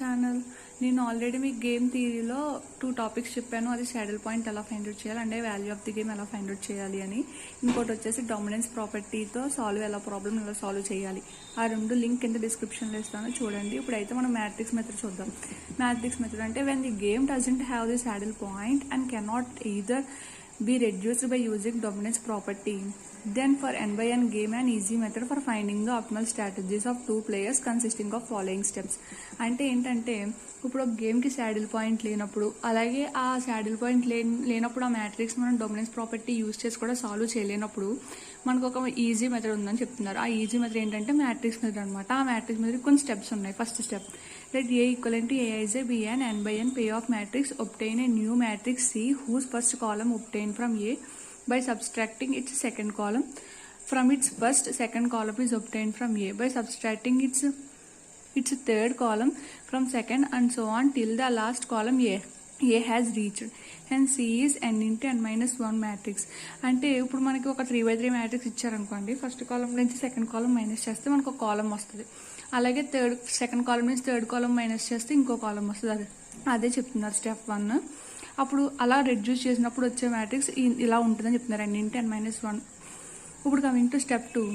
Channel. నేను already మీకు game థియరీలో 2 topics చెప్పాను. అది సాడిల్ పాయింట్ ఎలా ఫైండ్ అవుట్ చేయాలి అంటే వాల్యూ ఆఫ్ ది గేమ్ ఎలా ఫైండ్ అవుట్ చేయాలి అని. ఇంకోటి వచ్చేసి డామినెన్స్ ప్రాపర్టీతో ప్రాబ్లమ్ ఎలా సాల్వ్ చేయాలి. ఆ 2 లింక్ కింద డిస్క్రిప్షన్లో ఇస్తాను, చూడండి. ఇప్పుడైతే మనం మ్యాట్రిక్స్ మెథడ్ చూద్దాం. మ్యాట్రిక్స్ మెథడ్ అంటే when the game doesn't have the saddle point and cannot either be reduced by using dominance property, then for n by n game an easy method for finding the optimal strategies of 2 players consisting of following steps. అంటే ఏంటంటే ఇప్పుడు ఒక గేమ్కి saddle point లేనప్పుడు, అలాగే ఆ saddle point లేనప్పుడు ఆ matrix మనం డొమినెన్స్ ప్రాపర్టీ యూజ్ చేసి కూడా సాల్వ్ చేయలేనప్పుడు మనకు ఒక ఈజీ మెథడ్ ఉందని చెప్తున్నారు. ఆ ఈజీ మెథడ్ ఏంటంటే మ్యాట్రిక్స్ మెథడ్ అనమాట. ఆ మ్యాట్రిక్స్ మెథడ్ కొన్ని స్టెప్స్ ఉన్నాయి. First step, let A equivalent to A is a B and n by n payoff matrix, obtain a new matrix C whose first column obtained from A by subtracting its second column from its first, second column is obtained from A by subtracting its third column from second, and so on till the last column A has reached. And C is n into n minus 1 matrix. అంటే ఇప్పుడు మనకి ఒక 3x3 matrix ఇచ్చారనుకోండి, first column నుంచి second కాలం minus చేస్తే మనకు ఒక కాలం వస్తుంది. అలాగే సెకండ్ కాలం నుంచి థర్డ్ కాలం మైనస్ చేస్తే ఇంకో కాలం వస్తుంది. అదే చెప్తున్నారు స్టెప్ 1. అప్పుడు అలా రెడ్యూస్ చేసినప్పుడు వచ్చే మ్యాట్రిక్స్ ఇలా ఉంటుందని చెప్తున్నారు, n into n minus 1. ఇప్పుడు coming to step 2,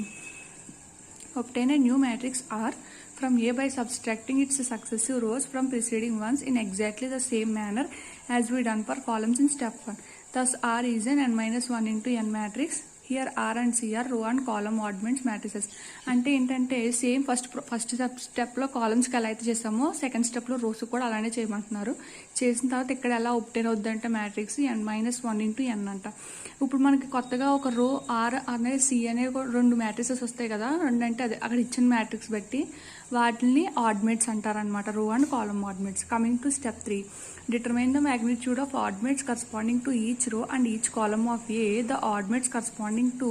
obtain a new matrix R from A by subtracting its successive rows from preceding ones in exactly the same manner as we done for columns in step 1. Thus R is an n minus 1 into n matrix. Here R and C are row and column augments matrices. అంటే ఏంటంటే same first స్టెప్లో కాలమ్స్కి ఎలా అయితే చేస్తామో second స్టెప్లో rose కూడా అలానే చేయమంటున్నారు. చేసిన తర్వాత ఇక్కడ ఎలా ఒప్టైన్ అవుద్దంటే matrix n minus 1 into n అంట. ఇప్పుడు మనకి కొత్తగా ఒక రో ఆర్ అనేది సి అనే 2 మ్యాట్రిసెస్ వస్తాయి కదా, 2 అంటే అదే అక్కడ ఇచ్చిన మ్యాట్రిక్స్ బట్టి వాటిని ఆడ్మేట్స్ అంటారనమాట, row and column oddments. Coming to step 3, determine the magnitude of oddmates corresponding to each row and each column of A. The oddmates corresponding to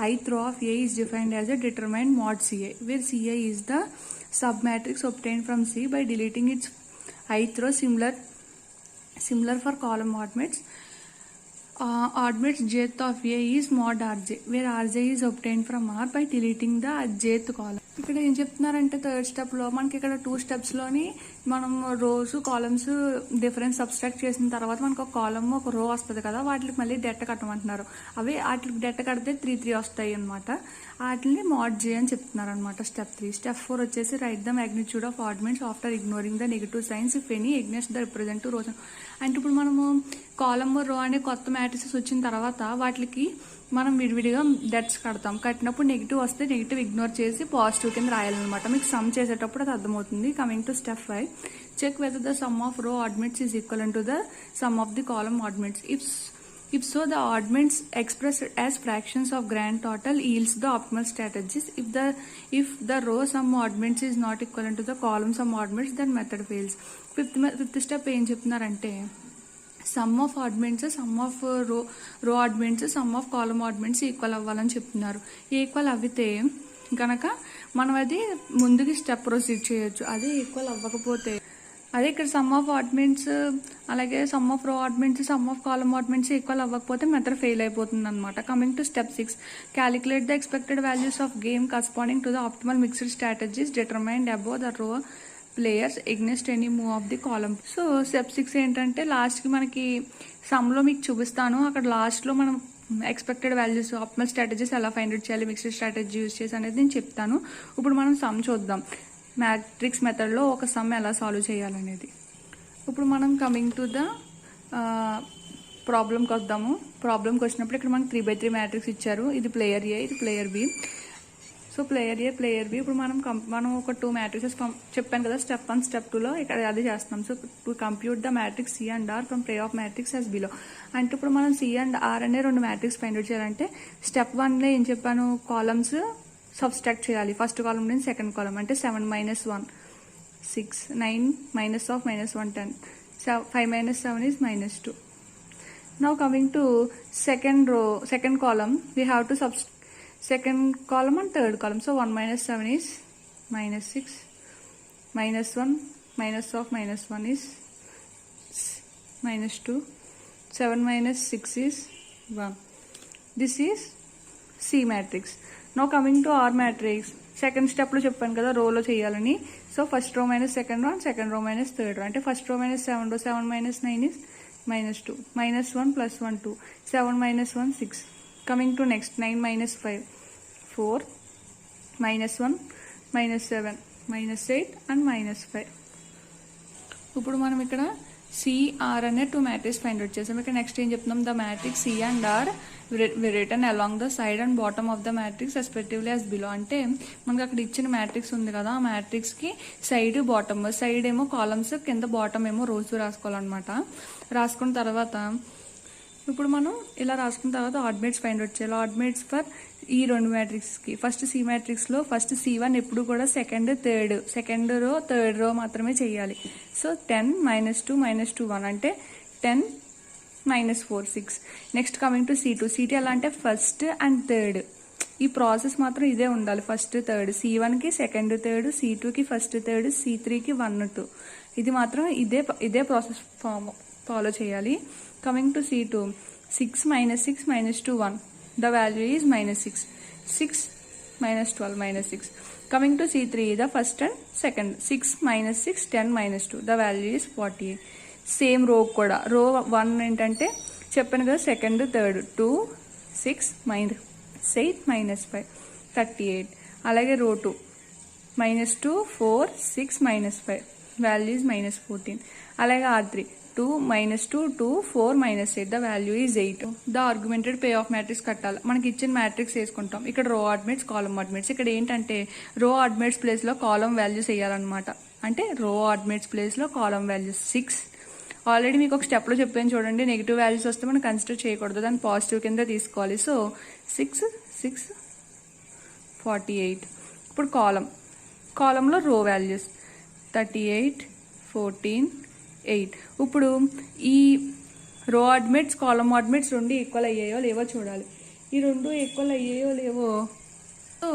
ith row of A is defined as a determined mod Ci, where Ci is the submatrix obtained from C by deleting its ith row. Similar for column oddmates. Oddmates jth of A is mod Rj, where Rj is obtained from R by deleting the jth column. ఇక్కడ ఏం చెప్తున్నారంటే third స్టెప్లో మనకి ఇక్కడ 2 స్టెప్స్లోని మనం rows columns difference subtract చేసిన తర్వాత మనకు ఒక కాలమ్ ఒక రో వస్తుంది కదా, వాటికి మళ్ళీ డెట్ట కట్టమంటున్నారు. అవి వాటికి డెట్ట కడితే 3 వస్తాయి అనమాట. వాటిని మాడ్ జే అని చెప్తున్నారు అనమాట. స్టెప్ 3. స్టెప్ 4 వచ్చేసి write the magnitude of oddments after ignoring the negative signs if any against the representative rows. అంటే ఇప్పుడు మనము కాలమ్ రో అనే కొత్త మ్యాట్రిసెస్ వచ్చిన తర్వాత వాటికి మనం విడివిడిగా డెట్స్ కడతాం. కట్టినప్పుడు నెగిటివ్ వస్తే నెగిటివ్ ఇగ్నోర్ చేసి పాజిటివ్ కింద రాయాలన్నమాట. మీకు సమ్ చేసేటప్పుడు అది అర్థమవుతుంది. Coming to step 5, check whether the sum of row oddments is equal to the sum of the column oddments. If so, the oddments expressed as fractions of grand total yields the optimal strategies. If the row sum oddments is not equivalent to the column sum oddments, then method fails. Fifth step ఏం చెప్తున్నారంటే some of ఆడ్మెంట్స్, sum of row oddments, sum of column oddments equal అవ్వాలని చెప్తున్నారు. Equal అవితే కనుక మనం అది ముందుకి step proceed చేయొచ్చు. అదే ఈక్వల్ అవ్వకపోతే అదే ఇక్కడ సమ్ ఆఫ్ ఆడ్మెంట్స్ అలాగే sum of row oddments, sum of column oddments equal అవ్వకపోతే మెథడ్ ఫెయిల్ అయిపోతుంది అనమాట. Coming to step 6, calculate the expected values of game corresponding to the optimal mixed strategies determined above the row players against any move of the column. So step 6 ఏంటంటే లాస్ట్కి మనకి సమ్లో మీకు చూపిస్తాను. అక్కడ లాస్ట్లో మనం ఎక్స్పెక్టెడ్ వాల్యూస్ ఆప్టిమల్ స్ట్రాటజీస్ ఎలా find out చేయాలి, మిక్స్డ్ స్ట్రాటజీ యూజ్ చేసి అనేది నేను చెప్తాను. ఇప్పుడు మనం సమ్ చూద్దాం. మ్యాట్రిక్స్ మెథడ్లో ఒక సమ్ ఎలా సాల్వ్ చేయాలనేది. ఇప్పుడు మనం కమింగ్ టు ద ప్రాబ్లంకి వద్దాము. ప్రాబ్లంకి వచ్చినప్పుడు ఇక్కడ మనకి 3x3 మ్యాట్రిక్స్ ఇచ్చారు. ఇది ప్లేయర్ ఏ, ఇది ప్లేయర్ బి. సో ప్లేయర్ ఏ, ప్లేయర్ బి. ఇప్పుడు మనం ఒక 2 మ్యాట్రిక్సెస్ చెప్పాను కదా స్టెప్ 1, స్టెప్ 2లో ఇక్కడ అది చేస్తున్నాం. So to compute the matrix C and R from play of matrix as below. అంటే ఇప్పుడు మనం సి అండ్ ఆర్ అనే 2 మ్యాట్రిక్స్ ఫైండ్ అవుట్ చేయాలంటే స్టెప్ 1లో ఏం చెప్పాను, కాలమ్స్ సబ్స్ట్రాక్ట్ చేయాలి. ఫస్ట్ కాలం నుంచి సెకండ్ కాలం అంటే 7 minus 1 6, 9 minus of minus 1 10, 5 minus 7 is minus 2. Now coming to second column, we have to second column and third column. So 1 minus 7 is minus 6, minus 1 minus of minus 1 is minus 2, 7 minus 6 is 1. This is C matrix. Now coming to R matrix, second స్టెప్లో చెప్పాను కదా రోలో చేయాలని. So first row minus second row, second row minus third row. అంటే first row minus 7 రో, 7 minus 9 is -2, -1 + 1 2, 7 - 1 6. Coming to next 9 - 5 4, -1 -7 -8 and -5. ఇప్పుడు మనం ఇక్కడ CR అనే 2 మ్యాట్రిక్స్ ఫైండ్ అవుట్ చేసాం. ఇక్కడ నెక్స్ట్ ఏం చెప్తున్నాం, the matrix C and R return along the side and bottom of the matrix respectively as below. అంటే మనకి అక్కడ ఇచ్చిన మ్యాట్రిక్స్ ఉంది కదా, ఆ మ్యాట్రిక్స్ కి సైడ్ బాటమ్, సైడ్ ఏమో కాలమ్స్, కింద బాటమ్ ఏమో రోస్ రాసుకోవాలన్నమాట. రాసుకున్న తర్వాత ఇప్పుడు మనం ఇలా రాసుకున్న తర్వాత ఆడ్మేట్స్ ఫైండ్ అవుట్ చేయాలి. ఆడ్మేట్స్ ఫర్ ఈ 2 మ్యాట్రిక్స్కి ఫస్ట్ C మ్యాట్రిక్స్లో ఫస్ట్ C1 ఎప్పుడు కూడా సెకండ్ రో థర్డ్ రో మాత్రమే చేయాలి. సో 10 -2 -2 1 అంటే 10 -4 6. నెక్స్ట్ కమింగ్ టు C2 ఎలా అంటే ఫస్ట్ అండ్ థర్డ్. ఈ ప్రాసెస్ మాత్రం ఇదే ఉండాలి, ఫస్ట్ థర్డ్. C1కి సెకండ్ థర్డ్, C2కి ఫస్ట్ థర్డ్, C3కి 1 2. ఇది మాత్రం ఇదే ప్రాసెస్ ఫాలో చేయాలి. Coming to C2 6 - 6 -2 1. The value is -6. 6 - 12 -6. Coming to C3, the first and second. 6 - 6 10 -2. The value is 48. Same రో కూడా రో 1 ఏంటంటే చెప్పాను కదా సెకండ్ థర్డ్ 2 6 -8 -5 38. అలాగే రో 2 -2 4 6 -5 వాల్యూ ఇస్ -14. అలాగే R3 2 -2 2 4 -8 the value is 8. The argumented pay of matrix కట్టాలి. మనకి ఇచ్చిన మ్యాట్రిక్స్ వేసుకుంటాం. ఇక్కడ రో ఆడ్మేట్స్, కాలమ్ ఆడ్మేట్స్. ఇక్కడ ఏంటంటే రో ఆడ్మేట్స్ ప్లేస్ లో కాలమ్ వాల్యూస్ వేయాలన్నమాట. అంటే రో ఆడ్మేట్స్ ప్లేస్ లో కాలమ్ వాల్యూస్ 6. ఆల్రెడీ మీకు ఒక స్టెప్ లో చెప్పాను చూడండి, నెగిటివ్ వాల్యూస్ వస్తే మనం కన్సిడర్ చేయకూడదు, దాన్ని పాజిటివ్ కింద తీసుకోవాలి. సో 6 6 48. ఇప్పుడు కాలంలో రో వాల్యూస్ 38 14 8. ఇప్పుడు ఈ రో ఆడ్మేట్స్ కాలమ్ ఆడ్మేట్స్ 2 ఈక్వల్ అయ్యాయో లేవో చూడాలి. ఈ 2 ఈక్వల్ అయ్యాయో లేవో. So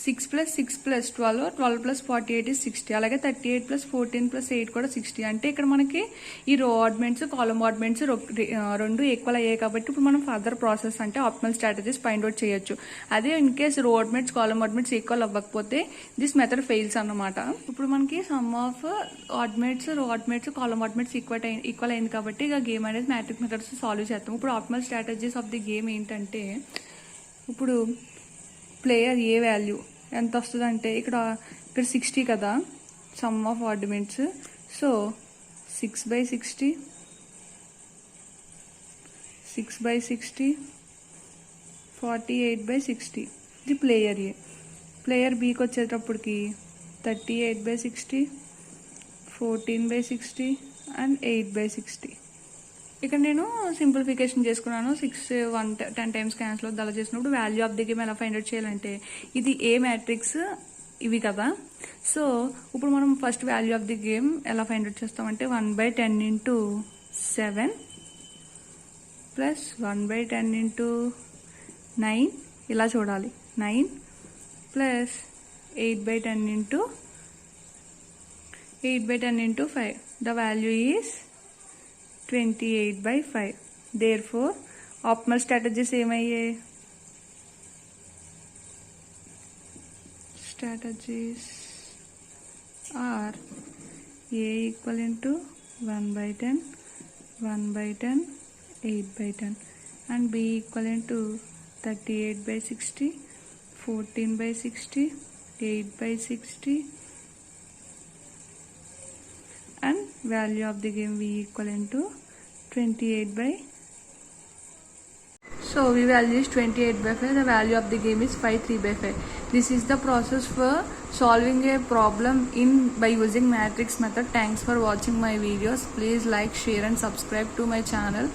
6 + 6 + 12 12 + 48 is 60. అలాగే 38 + 14 + 8 కూడా 60. అంటే ఇక్కడ మనకి ఈ రో ఆడ్మెంట్స్ కాలమ్ ఆడ్మెంట్స్ 2 ఈక్వల్ అయ్యాయి కాబట్టి ఇప్పుడు మనం ఫర్దర్ ప్రాసెస్ అంటే ఆప్టిమల్ స్ట్రాటజీస్ ఫైండ్ అవుట్ చేయొచ్చు. అదే ఇన్ కేస్ రో ఆడ్మెంట్స్ కాలమ్ ఆడ్మెంట్స్ ఈక్వల్ అవ్వకపోతే దిస్ మెథడ్ ఫెయిల్స్ అన్నమాట. ఇప్పుడు మనకి సమ్ ఆఫ్ ఆడ్మెంట్స్ రో ఆడ్మెంట్స్ కాలమ్ ఆడ్మెంట్స్ ఈక్వల్ అయింది కాబట్టి ఇక గేమ్ అనేది మ్యాట్రిక్స్ మెథడ్స్ సాల్వ్ చేస్తాం. ఇప్పుడు optimal strategies of the game ఏంటంటే, ఇప్పుడు ప్లేయర్ ఏ వాల్యూ ఎంత వస్తుందంటే ఇక్కడ 60 కదా సమ్ ఆఫ్ ఆర్గ్యుమెంట్స్. సో 6/60 6/60 48/60 ఇది ప్లేయర్ ఏ. ప్లేయర్ బీకి వచ్చేటప్పటికి 38/60 14/60 అండ్ 8/60. ఇక్కడ నేను సింప్లిఫికేషన్ చేసుకున్నాను. 6 1 10 టైమ్స్ క్యాన్సిల్ అవుతుంది. అలా చేసినప్పుడు వాల్యూ ఆఫ్ ది గేమ్ ఎలా ఫైండ్ అవుట్ చేయాలంటే, ఇది ఏ మ్యాట్రిక్స్ ఇవి కదా. సో ఇప్పుడు మనం first value of the game ఎలా ఫైండ్ అవుట్ చేస్తామంటే 1/10 × 7 ప్లస్ 1/10 × 9 ఇలా చూడాలి. 9 plus 8/10 × 5. The value is 28/5. Therefore, optimal strategies ఏమయ్యాయి? Strategies are A = 1/10, 1/10, 8/10 and B = 38/60, 14/60, 8/60 and value of the game V = 28/. So V value is 28/5. The value of the game is 5 3/5. This is the process for solving a problem by using matrix method. Thanks for watching my videos. Please like, share and subscribe to my channel.